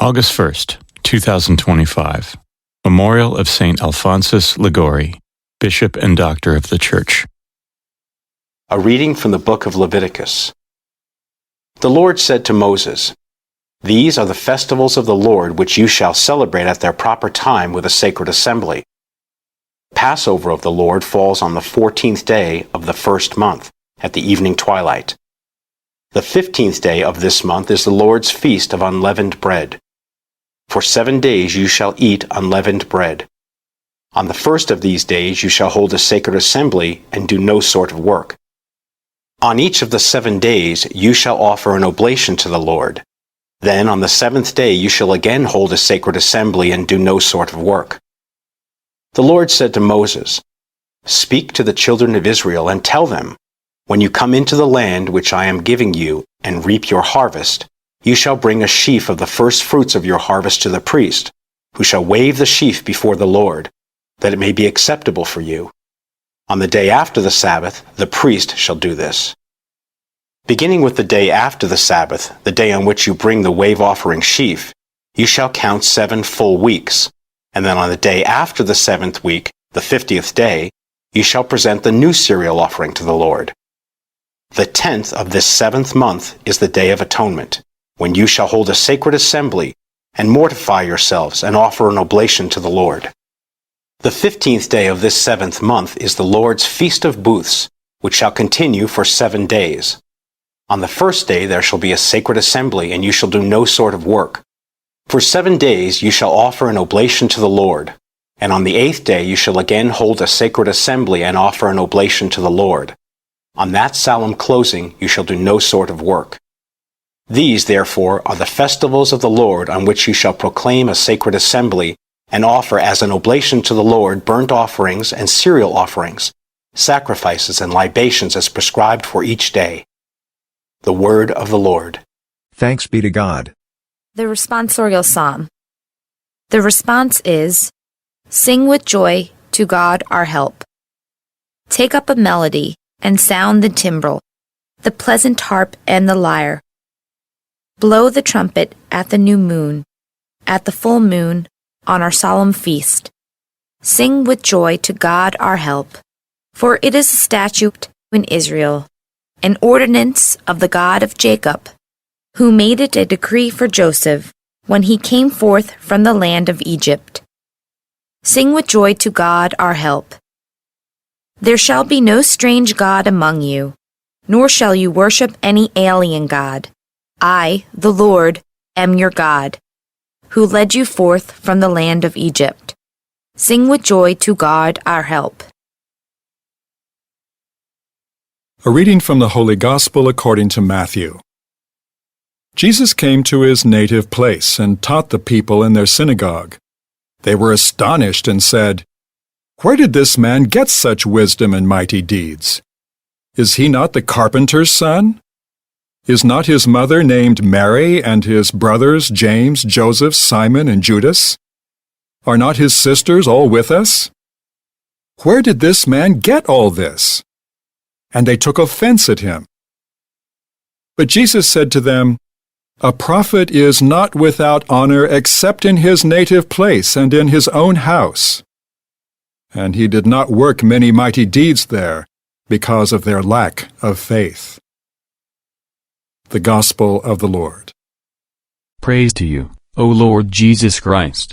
August 1st, 2025. Memorial of St. Alphonsus Liguori, Bishop and Doctor of the Church. A reading from the book of Leviticus. The Lord said to Moses, "These are the festivals of the Lord which you shall celebrate at their proper time with a sacred assembly. Passover of the Lord falls on the 14th day of the first month, at the evening twilight. The 15th day of this month is the Lord's feast of unleavened bread. For 7 days you shall eat unleavened bread. On the first of these days you shall hold a sacred assembly and do no sort of work. On each of the 7 days you shall offer an oblation to the Lord. Then on the 7th day you shall again hold a sacred assembly and do no sort of work." The Lord said to Moses, "Speak to the children of Israel and tell them, when you come into the land which I am giving you and reap your harvest, you shall bring a sheaf of the first fruits of your harvest to the priest, who shall wave the sheaf before the Lord, that it may be acceptable for you. On the day after the Sabbath, the priest shall do this. Beginning with the day after the Sabbath, the day on which you bring the wave offering sheaf, you shall count 7 full weeks, and then on the day after the 7th week, the 50th day, you shall present the new cereal offering to the Lord. The 10th of this 7th month is the Day of Atonement, when you shall hold a sacred assembly and mortify yourselves and offer an oblation to the Lord. The 15th day of this 7th month is the Lord's Feast of Booths, which shall continue for 7 days. On the first day there shall be a sacred assembly, and you shall do no sort of work. For 7 days you shall offer an oblation to the Lord, and on the 8th day you shall again hold a sacred assembly and offer an oblation to the Lord. On that solemn closing you shall do no sort of work. These, therefore, are the festivals of the Lord on which you shall proclaim a sacred assembly and offer as an oblation to the Lord burnt offerings and cereal offerings, sacrifices and libations as prescribed for each day." The word of the Lord. Thanks be to God. The responsorial psalm. The response is, "Sing with joy to God our help. Take up a melody and sound the timbrel, the pleasant harp and the lyre. Blow the trumpet at the new moon, at the full moon, on our solemn feast. Sing with joy to God our help, for it is a statute in Israel, an ordinance of the God of Jacob, who made it a decree for Joseph when he came forth from the land of Egypt. Sing with joy to God our help. There shall be no strange god among you, nor shall you worship any alien god. I, the Lord, am your God, who led you forth from the land of Egypt. Sing with joy to God our help." A reading from the Holy Gospel according to Matthew. Jesus came to his native place and taught the people in their synagogue. They were astonished and said, "Where did this man get such wisdom and mighty deeds? Is he not the carpenter's son? Is not his mother named Mary, and his brothers James, Joseph, Simon, and Judas? Are not his sisters all with us? Where did this man get all this?" And they took offense at him. But Jesus said to them, "A prophet is not without honor except in his native place and in his own house." And he did not work many mighty deeds there because of their lack of faith. The Gospel of the Lord. Praise to you, O Lord Jesus Christ.